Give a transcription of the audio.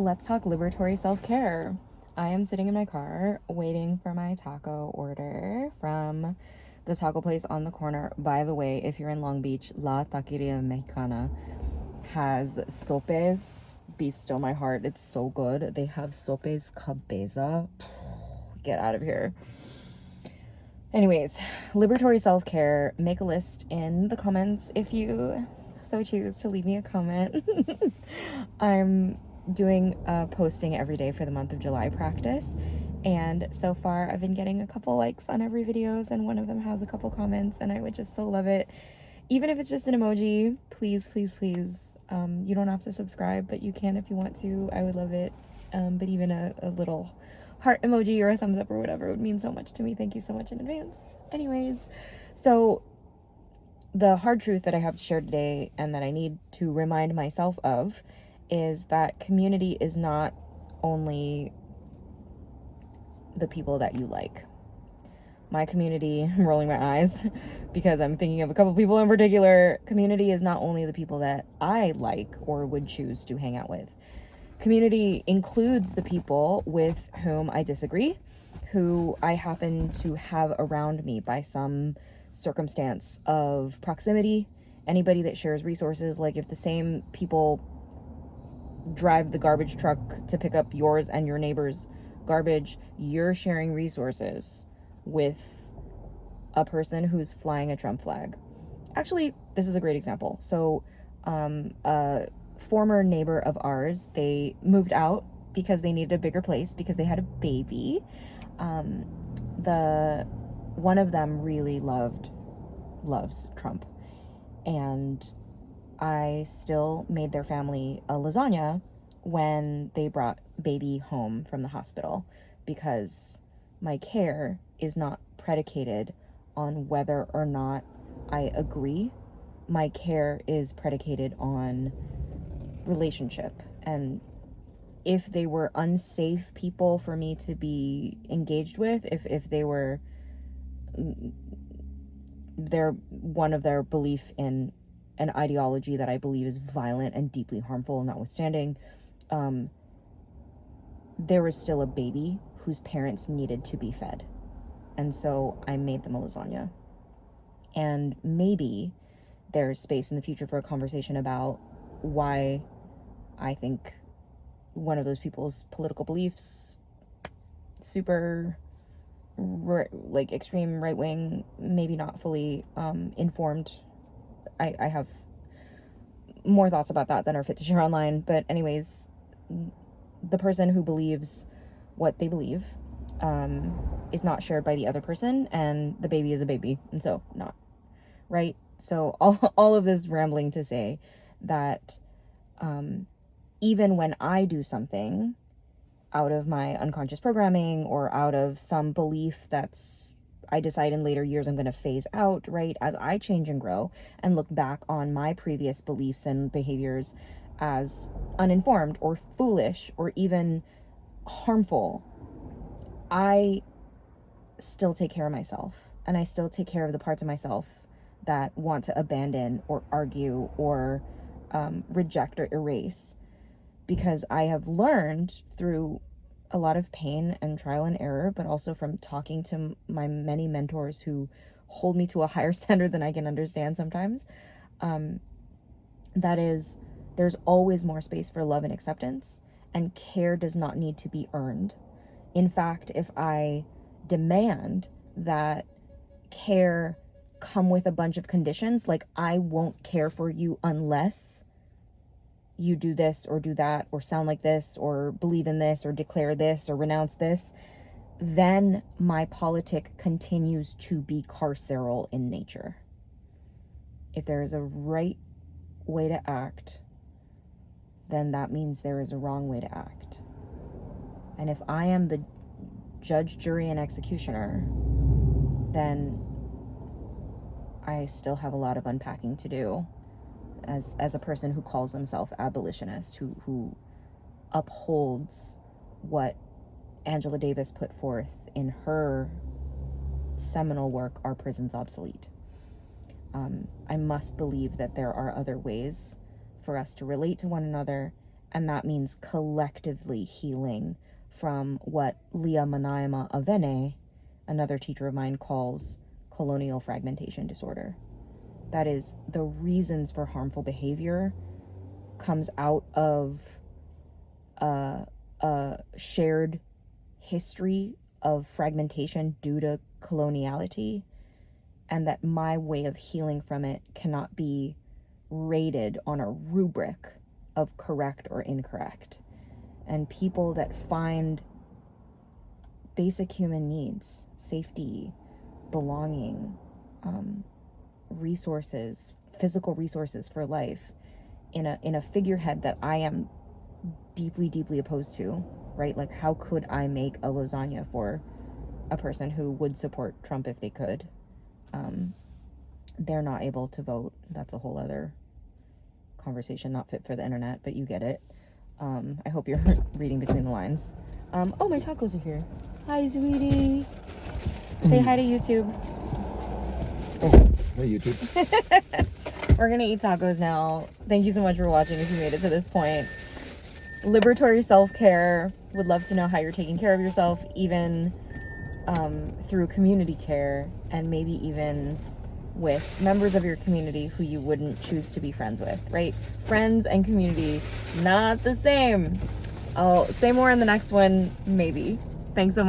Let's talk liberatory self-care. I am sitting in my car waiting for my taco order from the taco place on the corner. By the way, if you're in Long Beach, La Taqueria Mexicana has sopes. Be still my heart. It's so good. They have sopes cabeza. Get out of here. Anyways, liberatory self-care. Make a list in the comments if you so choose to leave me a comment. I'm doing a posting every day for the month of July practice, and so far I've been getting a couple likes on every videos, and one of them has a couple comments, and I would just so love it, even if it's just an emoji. Please, please, please. You don't have to subscribe, but you can if you want to. I would love it. But even a little heart emoji or a thumbs up or whatever would mean so much to me. Thank you so much in advance. Anyways, so the hard truth that I have to share today, and that I need to remind myself of, is that community is not only the people that you like. My community, I'm rolling my eyes because I'm thinking of a couple people in particular. Community is not only the people that I like or would choose to hang out with. Community includes the people with whom I disagree, who I happen to have around me by some circumstance of proximity. Anybody that shares resources, like if the same people drive the garbage truck to pick up yours and your neighbor's garbage, you're sharing resources with a person who's flying a Trump flag. Actually, this is a great example. So a former neighbor of ours, they moved out because they needed a bigger place because they had a baby. The one of them really loves Trump, and I still made their family a lasagna when they brought baby home from the hospital, because my care is not predicated on whether or not I agree. My care is predicated on relationship, and if they were unsafe people for me to be engaged with, if they were one of their belief in an ideology that I believe is violent and deeply harmful notwithstanding, there was still a baby whose parents needed to be fed. And so I made them a lasagna. And maybe there's space in the future for a conversation about why I think one of those people's political beliefs, super like extreme right wing, maybe not fully informed. I have more thoughts about that than are fit to share online. But anyways, the person who believes what they believe is not shared by the other person, and the baby is a baby, and so not. Right? So all of this rambling to say that even when I do something out of my unconscious programming or out of some belief that's I decide in later years I'm going to phase out, right? As I change and grow and look back on my previous beliefs and behaviors as uninformed or foolish or even harmful, I still take care of myself, and I still take care of the parts of myself that want to abandon or argue or reject or erase, because I have learned through a lot of pain and trial and error, but also from talking to my many mentors who hold me to a higher standard than I can understand sometimes, that is, there's always more space for love and acceptance, and care does not need to be earned. In fact, if I demand that care come with a bunch of conditions, like I won't care for you unless you do this or do that or sound like this or believe in this or declare this or renounce this, then my politic continues to be carceral in nature. If there is a right way to act, then that means there is a wrong way to act. And if I am the judge, jury, and executioner, then I still have a lot of unpacking to do as a person who calls themselves abolitionist, who upholds what Angela Davis put forth in her seminal work, Are Prisons Obsolete? I must believe that there are other ways for us to relate to one another And that means collectively healing from what Leah Manaima Avene, another teacher of mine, calls colonial fragmentation disorder. That is, the reasons for harmful behavior comes out of a shared history of fragmentation due to coloniality, and that my way of healing from it cannot be rated on a rubric of correct or incorrect. And people that find basic human needs, safety, belonging, resources, physical resources for life, in a figurehead that I am deeply, deeply opposed to, right? Like, how could I make a lasagna for a person who would support Trump if they could? They're not able to vote. That's a whole other conversation, not fit for the internet, but you get it. I hope you're reading between the lines. Oh, my tacos are here. Hi, sweetie. Say hi to YouTube. Hey, YouTube. We're gonna eat tacos now. Thank you so much for watching if you made it to this point. Liberatory self-care. Would love to know how you're taking care of yourself, even through community care, and maybe even with members of your community who you wouldn't choose to be friends with, right? Friends and community, not the same. I'll say more in the next one, maybe. Thanks so much.